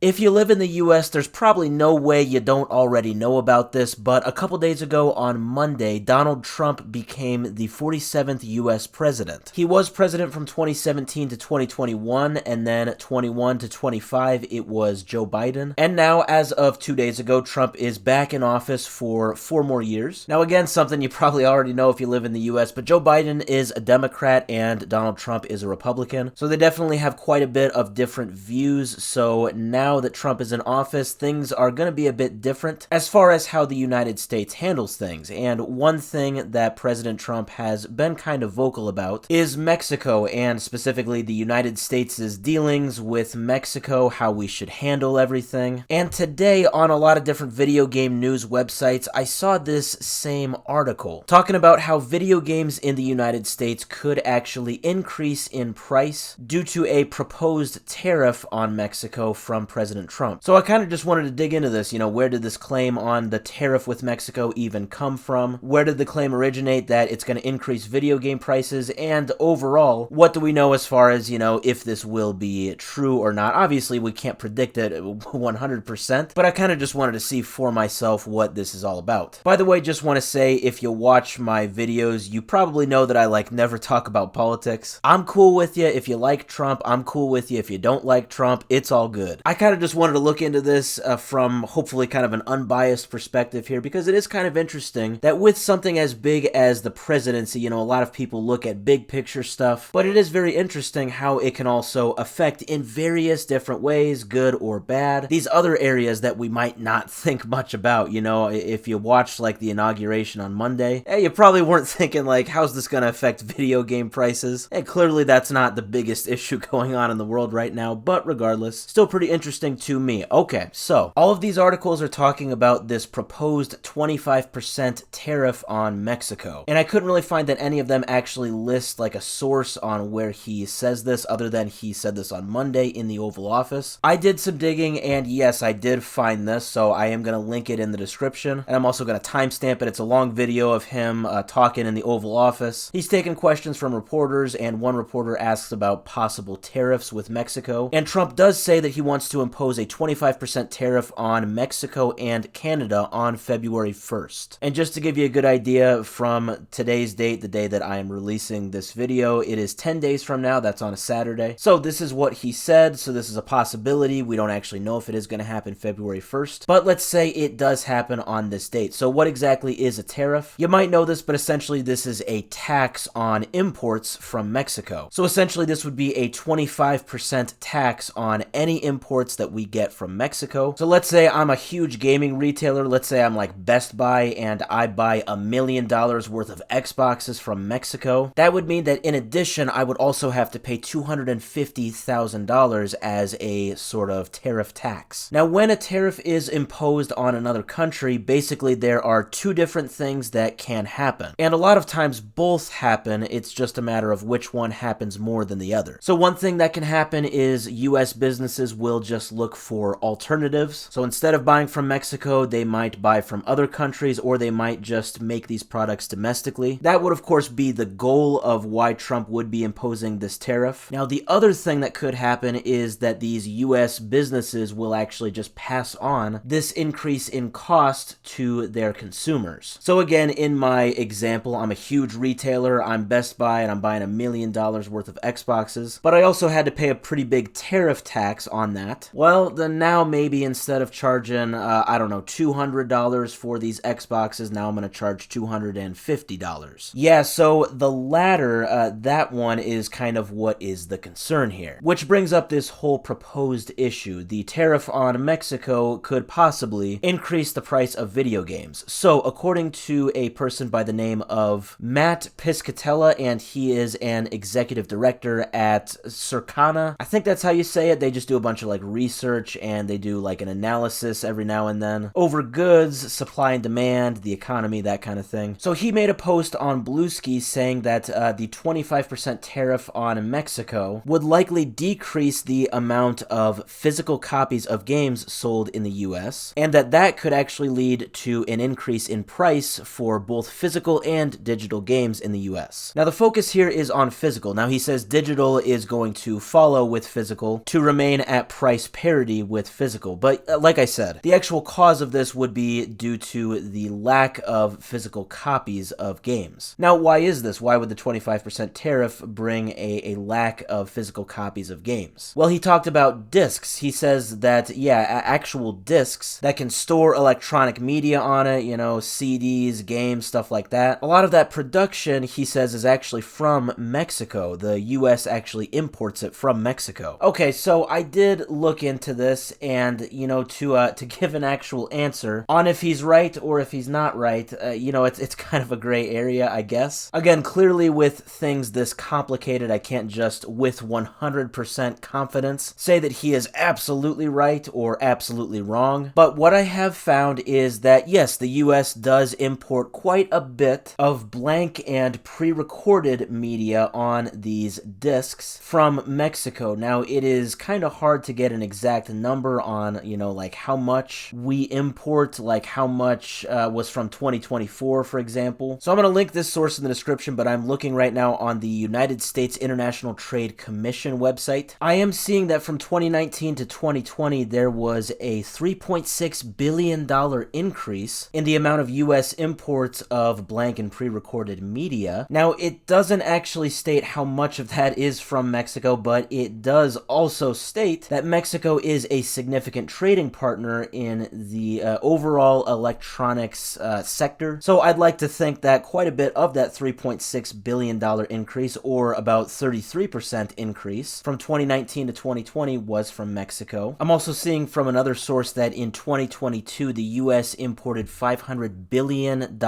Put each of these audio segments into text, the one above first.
If you live in the US, there's probably no way you don't already know about this, but a couple days ago on Monday, Donald Trump became the 47th US president. He was president from 2017 to 2021, and then 21 to 25, it was Joe Biden. And now, as of 2 days ago, Trump is back in office for 4 more years. Now, again, something you probably already know if you live in the US, but Joe Biden is a Democrat and Donald Trump is a Republican. So they definitely have quite a bit of different views. So now that Trump is in office, things are going to be a bit different as far as how the United States handles things. And one thing that President Trump has been kind of vocal about is Mexico, and specifically the United States' dealings with Mexico, how we should handle everything. And today, on a lot of different video game news websites, I saw this same article talking about how video games in the United States could actually increase in price due to a proposed tariff on Mexico from President Trump. So I kind of just wanted to dig into this. Where did this claim on the tariff with Mexico even come from? Where did the claim originate that it's going to increase video game prices? And overall, what do we know as far as, if this will be true or not? Obviously, we can't predict it 100%, but I kind of just wanted to see for myself what this is all about. By the way, just want to say, if you watch my videos, you probably know that I never talk about politics. I'm cool with you if you like Trump. I'm cool with you if you don't like Trump. It's all good. I kind of just wanted to look into this from hopefully kind of an unbiased perspective here, because it is kind of interesting that with something as big as the presidency, a lot of people look at big picture stuff, but it is very interesting how it can also affect in various different ways, good or bad, these other areas that we might not think much about. If you watched the inauguration on Monday, you probably weren't thinking how's this going to affect video game prices? And clearly that's not the biggest issue going on in the world right now, but regardless, still pretty interesting to me. Okay, so all of these articles are talking about this proposed 25% tariff on Mexico, and I couldn't really find that any of them actually list a source on where he says this, other than he said this on Monday in the Oval Office. I did some digging, and yes, I did find this, so I am going to link it in the description, and I'm also going to timestamp it. It's a long video of him talking in the Oval Office. He's taking questions from reporters, and one reporter asks about possible tariffs with Mexico, and Trump does say that he wants to impose a 25% tariff on Mexico and Canada on February 1st. And just to give you a good idea, from today's date, the day that I am releasing this video, it is 10 days from now. That's on a Saturday. So this is what he said. So this is a possibility. We don't actually know if it is going to happen February 1st, but let's say it does happen on this date. So what exactly is a tariff? You might know this, but essentially this is a tax on imports from Mexico. So essentially this would be a 25% tax on any imports that we get from Mexico. So let's say I'm a huge gaming retailer. Let's say I'm Best Buy, and I buy $1 million worth of Xboxes from Mexico. That would mean that in addition, I would also have to pay $250,000 as a sort of tariff tax. Now, when a tariff is imposed on another country, basically there are two different things that can happen. And a lot of times both happen. It's just a matter of which one happens more than the other. So one thing that can happen is US businesses will just look for alternatives. So instead of buying from Mexico, they might buy from other countries, or they might just make these products domestically. That would of course be the goal of why Trump would be imposing this tariff. Now, the other thing that could happen is that these US businesses will actually just pass on this increase in cost to their consumers. So again, in my example, I'm a huge retailer, I'm Best Buy, and I'm buying $1 million worth of Xboxes, but I also had to pay a pretty big tariff tax on that. Well, then now maybe instead of charging, $200 for these Xboxes, now I'm going to charge $250. Yeah, so the latter, that one is kind of what is the concern here. Which brings up this whole proposed issue. The tariff on Mexico could possibly increase the price of video games. So, according to a person by the name of Matt Piscatella, and he is an executive director at Circana. I think that's how you say it. They just do a bunch of research, and they do an analysis every now and then over goods, supply and demand, the economy, that kind of thing. So he made a post on Bluesky saying that the 25% tariff on Mexico would likely decrease the amount of physical copies of games sold in the US, and that could actually lead to an increase in price for both physical and digital games in the US. Now, the focus here is on physical. Now, he says digital is going to follow with physical to remain at price parity with physical. But like I said, the actual cause of this would be due to the lack of physical copies of games. Now, why is this? Why would the 25% tariff bring a lack of physical copies of games? Well, he talked about discs. He says that, yeah, actual discs that can store electronic media on it, you know, CDs, games, stuff like that. A lot of that production, he says, is actually from Mexico. The US actually imports it from Mexico. Okay, so I did look into this, and, you know, to give an actual answer on if he's right or if he's not right, you know, it's kind of a gray area, I guess. Again, clearly with things this complicated, I can't just with 100% confidence say that he is absolutely right or absolutely wrong. But what I have found is that, yes, the US does import quite a bit of blank and pre-recorded media on these discs from Mexico. Now, it is kind of hard to get an exact number on, you know, like how much we import, like how much was from 2024, for example. So I'm going to link this source in the description, but I'm looking right now on the United States International Trade Commission website. I am seeing that from 2019 to 2020, there was a $3.6 billion increase in the amount of US imports of blank and pre-recorded media. Now, it doesn't actually state how much of that is from Mexico, but it does also state that Mexico is a significant trading partner in the overall electronics sector. So I'd like to think that quite a bit of that $3.6 billion increase, or about 33% increase from 2019 to 2020, was from Mexico. I'm also seeing from another source that in 2022, the US imported $500 billion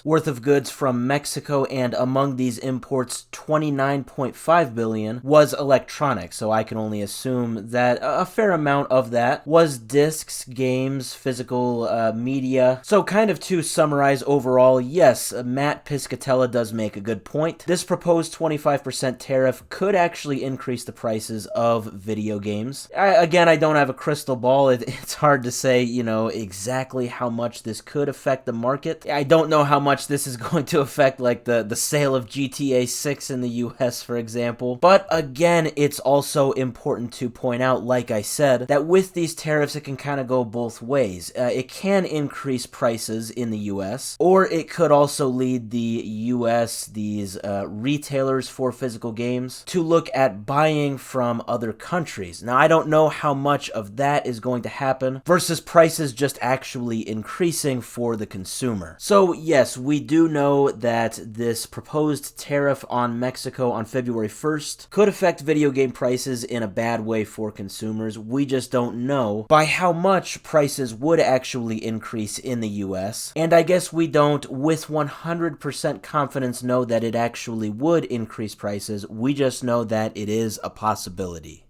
worth of goods from Mexico, and among these imports, $29.5 billion was electronics. So I can only assume that a fair amount of that was discs, games, physical media. So kind of to summarize overall, yes, Matt Piscatella does make a good point. This proposed 25% tariff could actually increase the prices of video games. Again, I don't have a crystal ball. It's hard to say, you know, exactly how much this could affect the market. I don't know how much this is going to affect, like, the sale of GTA 6 in the US, for example. But again, it's also important to point out, like I said, that with these tariffs, it can kind of go both ways. It can increase prices in the US, or it could also lead the US, these retailers for physical games, to look at buying from other countries. Now, I don't know how much of that is going to happen versus prices just actually increasing for the consumer. So yes, we do know that this proposed tariff on Mexico on February 1st could affect video game prices in a bad way for consumers. We just don't know by how much prices would actually increase in the US. And I guess we don't with 100% confidence know that it actually would increase prices. We just know that it is a possibility.